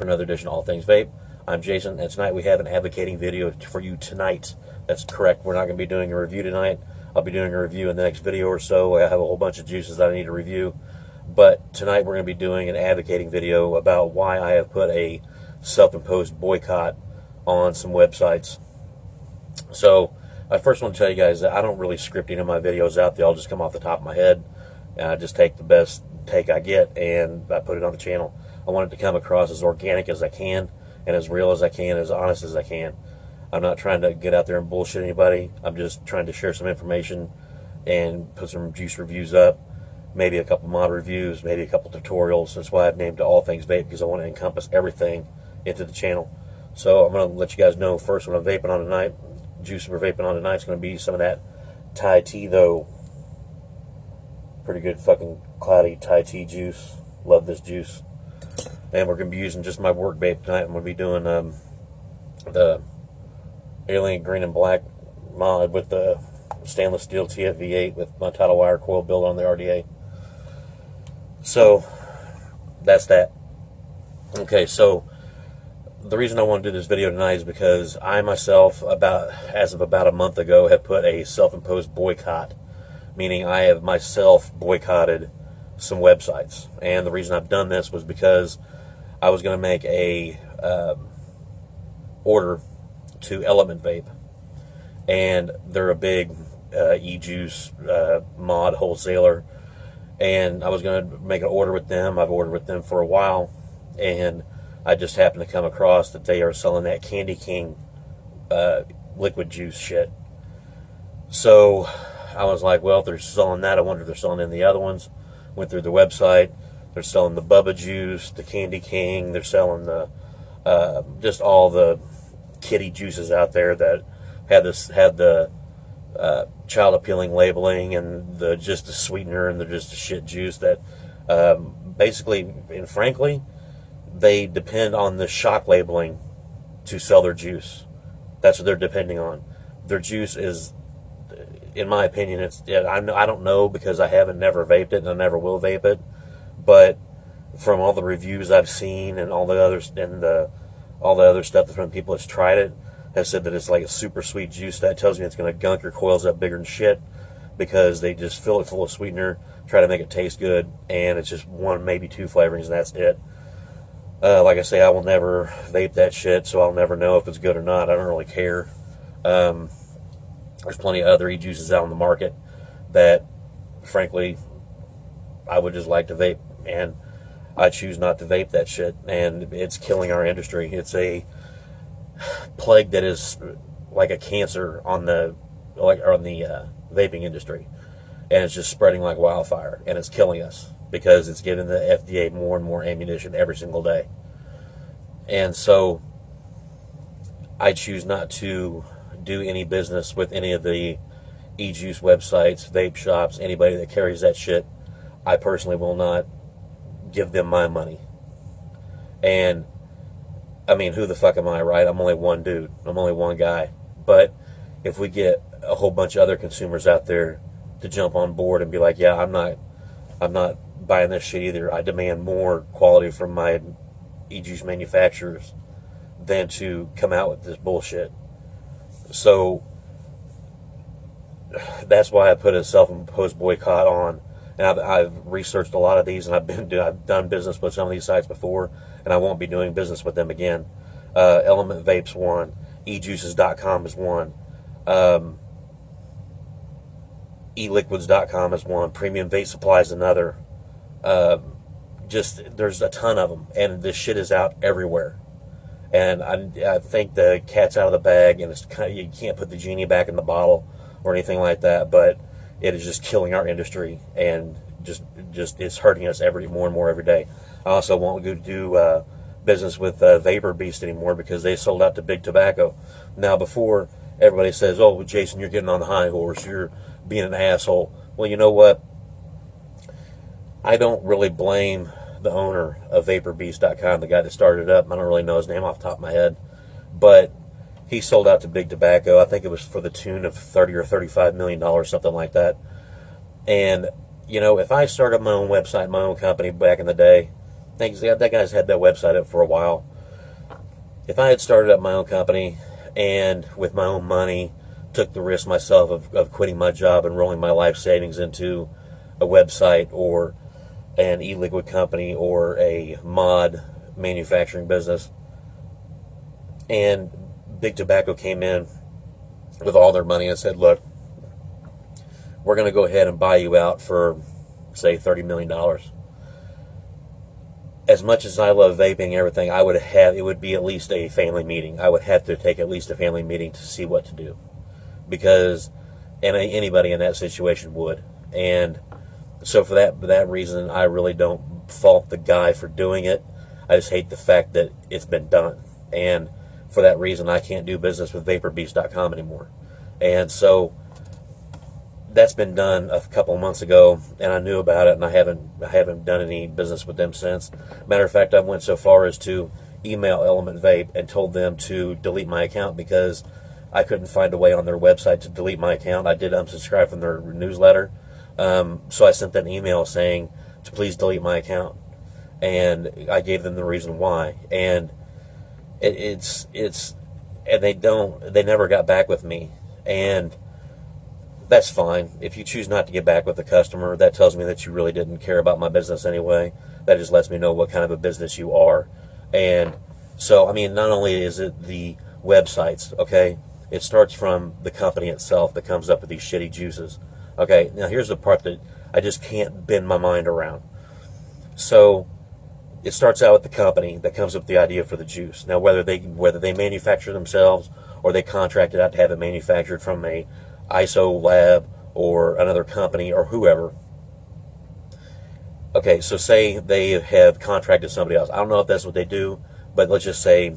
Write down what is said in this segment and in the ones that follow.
for another edition of All Things Vape. I'm Jason, and tonight we have an advocating video for you tonight. That's correct. We're not going to be doing a review tonight. I'll be doing a review in the next video or so. I have a whole bunch of juices that I need to review. But tonight we're going to be doing an advocating video about why I have put a self-imposed boycott on some websites. So I first want to tell you guys that I don't really script any of my videos out. They all just come off the top of my head. And I just take the best take I get and I put it on the channel. I want it to come across as organic as I can and as real as I can, as honest as I can. I'm not trying to get out there and bullshit anybody. I'm just trying to share some information and put some juice reviews up, maybe a couple mod reviews, maybe a couple tutorials. That's why I've named it All Things Vape, because I want to encompass everything into the channel. So I'm going to let you guys know first what I'm vaping on tonight. Juice we're vaping on tonight is going to be some of that Thai tea, though. Pretty good fucking cloudy Thai tea juice. Love this juice. And we're going to be using just my work vape tonight. I'm going to be doing the Alien Green and Black mod with the stainless steel TFV8 with my tidal wire coil build on the RDA. So that's that. Okay, so the reason I want to do this video tonight is because I myself, as of about a month ago, have put a self-imposed boycott, meaning I have myself boycotted some websites. And the reason I've done this was because I was going to make a order to Element Vape, and they're a big e-juice mod wholesaler, and I was going to make an order with them. I've ordered with them for a while, and I just happened to come across that they are selling that Candy King liquid juice shit. So I was like, well, if they're selling that, I wonder if they're selling any of the other ones. Went through the website. They're selling the Bubba juice, the Candy King. They're selling the just all the kitty juices out there that had the child appealing labeling and just the sweetener, and they're just a shit juice that basically and frankly they depend on the shock labeling to sell their juice. That's what they're depending on. Their juice is, in my opinion, I don't know because I haven't never vaped it and I never will vape it, but from all the reviews I've seen and all the others and all the other stuff from people that's tried it have said that it's like a super sweet juice. That tells me it's going to gunk your coils up bigger than shit, because they just fill it full of sweetener, try to make it taste good, and it's just one, maybe two flavorings, and that's it. Like I say, I will never vape that shit, so I'll never know if it's good or not. I don't really care. There's plenty of other e-juices out on the market that, frankly, I would just like to vape, and I choose not to vape that shit, and it's killing our industry. It's a plague that is like a cancer on the vaping industry, and it's just spreading like wildfire, and it's killing us because it's giving the FDA more and more ammunition every single day. And so I choose not to do any business with any of the e-juice websites, vape shops, anybody that carries that shit. I personally will not give them my money. And I mean, who the fuck am I, right? I'm only one dude. I'm only one guy. But if we get a whole bunch of other consumers out there to jump on board and be like, yeah, I'm not buying this shit either. I demand more quality from my e-juice manufacturers than to come out with this bullshit. So that's why I put a self-imposed boycott on. And I've researched a lot of these, and I've done business with some of these sites before, and I won't be doing business with them again. Element Vape's one. ejuices.com is one. eliquids.com is one. Premium Vape Supply is another. There's a ton of them, and this shit is out everywhere. And I think the cat's out of the bag, and it's you can't put the genie back in the bottle or anything like that, but it is just killing our industry, and just it's hurting us more and more every day. I also won't go do business with Vapor Beast anymore because they sold out to Big Tobacco. Now, before, everybody says, oh, well, Jason, you're getting on the high horse, you're being an asshole. Well, you know what? I don't really blame the owner of VaporBeast.com, the guy that started it up. I don't really know his name off the top of my head, but he sold out to Big Tobacco. I think it was for the tune of $30 or $35 million, something like that. And, you know, if I started my own website, my own company back in the day, that guy's had that website up for a while. if I had started up my own company and with my own money took the risk myself of quitting my job and rolling my life savings into a website or an e-liquid company or a mod manufacturing business, and Big Tobacco came in with all their money and said, look, we're going to go ahead and buy you out for, say, $30 million. As much as I love vaping and everything, it would be at least a family meeting. I would have to take at least a family meeting to see what to do. Because anybody in that situation would. And so for that reason, I really don't fault the guy for doing it. I just hate the fact that it's been done. And for that reason, I can't do business with vaporbeast.com anymore. And so that's been done a couple of months ago, and I knew about it, and I haven't done any business with them since. Matter of fact, I went so far as to email Element Vape and told them to delete my account because I couldn't find a way on their website to delete my account. I did unsubscribe from their newsletter, so I sent them an email saying to please delete my account, and I gave them the reason why. And and they never got back with me, and that's fine. If you choose not to get back with the customer, that tells me that you really didn't care about my business anyway. That just lets me know what kind of a business you are. And so, I mean, not only is it the websites, okay, it starts from the company itself that comes up with these shitty juices. Okay, now here's the part that I just can't bend my mind around. So it starts out with the company that comes up with the idea for the juice. Now, whether they manufacture themselves or they contract it out to have it manufactured from a ISO lab or another company or whoever. Okay, so say they have contracted somebody else. I don't know if that's what they do, but let's just say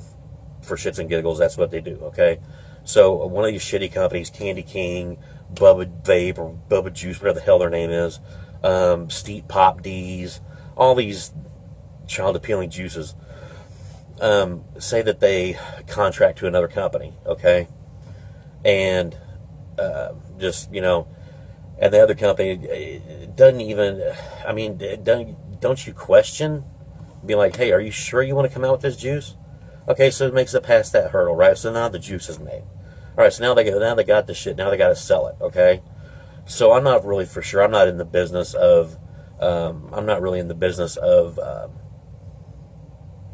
for shits and giggles, that's what they do, okay? So one of these shitty companies, Candy King, Bubba Vape, or Bubba Juice, whatever the hell their name is, Steep Pop D's, all these child-appealing juices, say that they contract to another company, okay? And just, you know, and the other company doesn't even, I mean, don't you question? Be like, hey, are you sure you want to come out with this juice? Okay, so it makes it past that hurdle, right? So now the juice is made. All right, so now they got the shit. Now they got to sell it, okay? So I'm not really for sure. I'm not in the business of,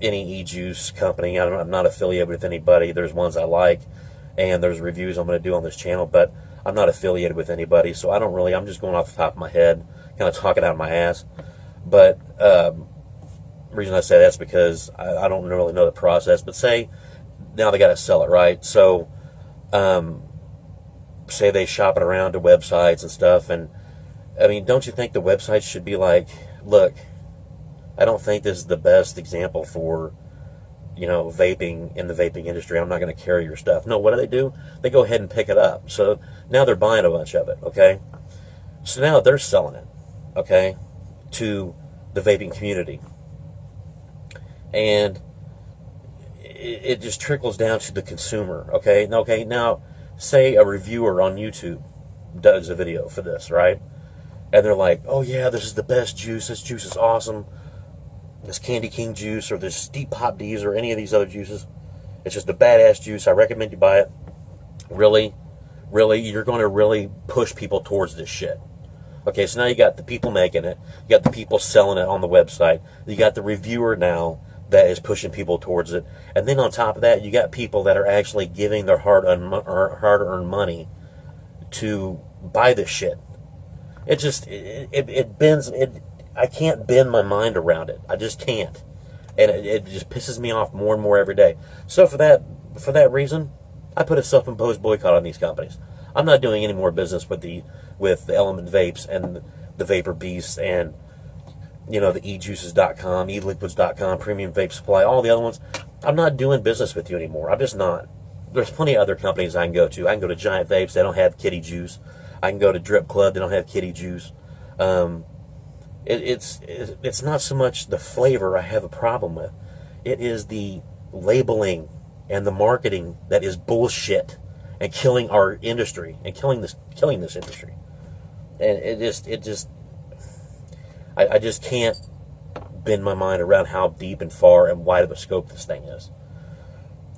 any e-juice company. I'm not affiliated with anybody. There's ones I like, and there's reviews I'm going to do on this channel, but I'm not affiliated with anybody, so I'm just going off the top of my head, kind of talking out of my ass. But the reason I say that's because I don't really know the process. But say now they got to sell it, right? So say they shop it around to websites and stuff, and I mean, don't you think the websites should be like, look, I don't think this is the best example for, you know, vaping in the vaping industry. I'm not going to carry your stuff. No, what do? They go ahead and pick it up. So now they're buying a bunch of it, okay? So now they're selling it, okay, to the vaping community. And it just trickles down to the consumer, okay? Now, say a reviewer on YouTube does a video for this, right? And they're like, oh yeah, this is the best juice. This juice is awesome. This Candy King juice or this Steep Pop D's or any of these other juices. It's just a badass juice. I recommend you buy it. Really, you're going to really push people towards this shit. Okay, so now you got the people making it. You got the people selling it on the website. You got the reviewer now that is pushing people towards it. And then on top of that, you got people that are actually giving their hard-earned money to buy this shit. It bends... I can't bend my mind around it. I just can't. And it just pisses me off more and more every day. So for that reason, I put a self-imposed boycott on these companies. I'm not doing any more business with the Element Vapes and the Vapor Beasts and, you know, the ejuices.com, eliquids.com, Premium Vape Supply, all the other ones. I'm not doing business with you anymore. I'm just not. There's plenty of other companies I can go to. I can go to Giant Vapes. They don't have kitty juice. I can go to Drip Club. They don't have kitty juice. It's not so much the flavor I have a problem with. It is the labeling and the marketing that is bullshit and killing our industry and killing this industry. And I just can't bend my mind around how deep and far and wide of a scope this thing is.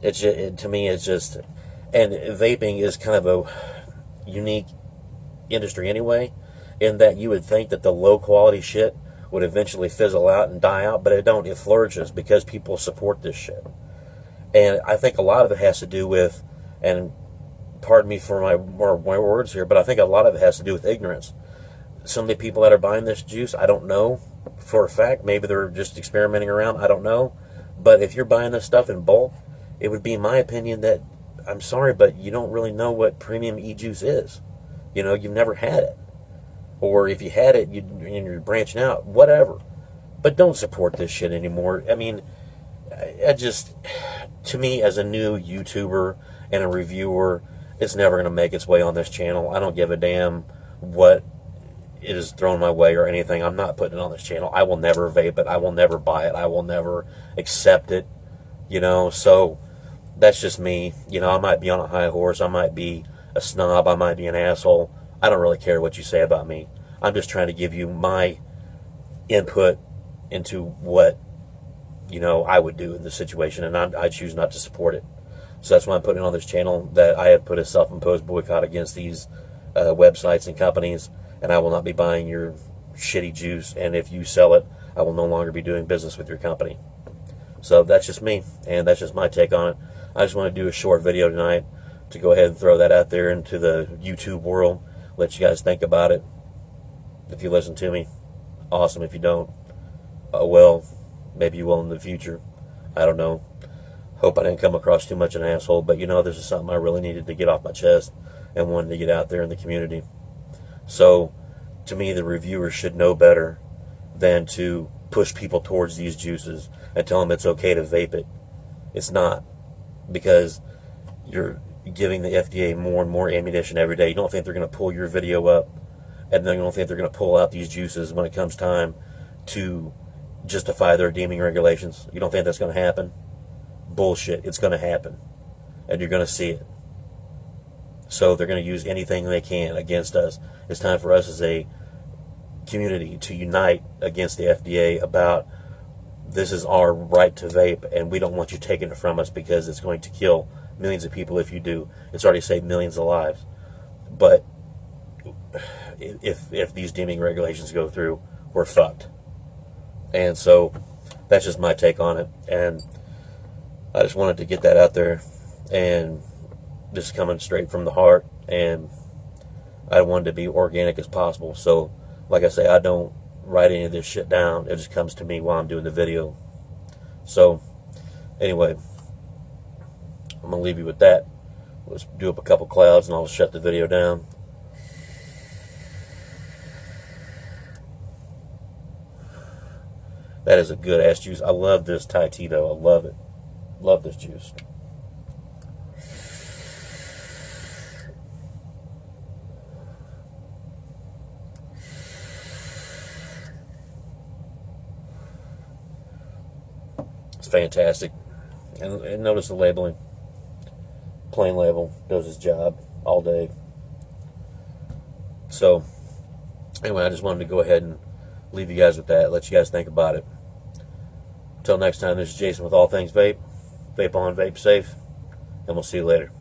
To me, it's just, and vaping is kind of a unique industry anyway, in that you would think that the low quality shit would eventually fizzle out and die out, but it don't. It flourishes because people support this shit. And I think a lot of it has to do with, and pardon me for my words here, but I think a lot of it has to do with ignorance. Some of the people that are buying this juice, I don't know for a fact. Maybe they're just experimenting around. I don't know. But if you're buying this stuff in bulk, it would be my opinion that, I'm sorry, but you don't really know what premium e-juice is. You know, you've never had it. Or if you had it, you're branching out, whatever. But don't support this shit anymore. I mean, to me, as a new YouTuber and a reviewer, it's never going to make its way on this channel. I don't give a damn what it is thrown my way or anything. I'm not putting it on this channel. I will never vape it. I will never buy it. I will never accept it. You know, so that's just me. You know, I might be on a high horse. I might be a snob. I might be an asshole. I don't really care what you say about me. I'm just trying to give you my input into what, you know, I would do in this situation, and I choose not to support it. So that's why I'm putting it on this channel, that I have put a self-imposed boycott against these websites and companies, and I will not be buying your shitty juice, and if you sell it, I will no longer be doing business with your company. So that's just me, and that's just my take on it. I just want to do a short video tonight to go ahead and throw that out there into the YouTube world, let you guys think about it. If you listen to me, awesome. If you don't, well, maybe you will in the future. I don't know. Hope I didn't come across too much of an asshole, but you know, this is something I really needed to get off my chest and wanted to get out there in the community. So, to me, the reviewers should know better than to push people towards these juices and tell them it's okay to vape it. It's not, because you're giving the FDA more and more ammunition every day. You don't think they're going to pull your video up, and then you don't think they're going to pull out these juices when it comes time to justify their deeming regulations. You don't think that's going to happen? Bullshit. It's going to happen, and you're going to see it. So they're going to use anything they can against us. It's time for us as a community to unite against the FDA about, this is our right to vape, and we don't want you taking it from us, because it's going to kill millions of people if you do. It's already saved millions of lives. But if these deeming regulations go through, we're fucked. And so that's just my take on it. And I just wanted to get that out there, and this is coming straight from the heart, and I wanted to be organic as possible. So, like I say, I don't write any of this shit down. It just comes to me while I'm doing the video. So, anyway, I'm going to leave you with that. Let's do up a couple clouds, and I'll shut the video down. That is a good-ass juice. I love this Thai Tito. I love it. Love this juice. It's fantastic. And notice the labeling. Plain label. Does its job all day. So, anyway, I just wanted to go ahead and leave you guys with that. Let you guys think about it. Until next time, this is Jason with All Things Vape. Vape on, vape safe. And we'll see you later.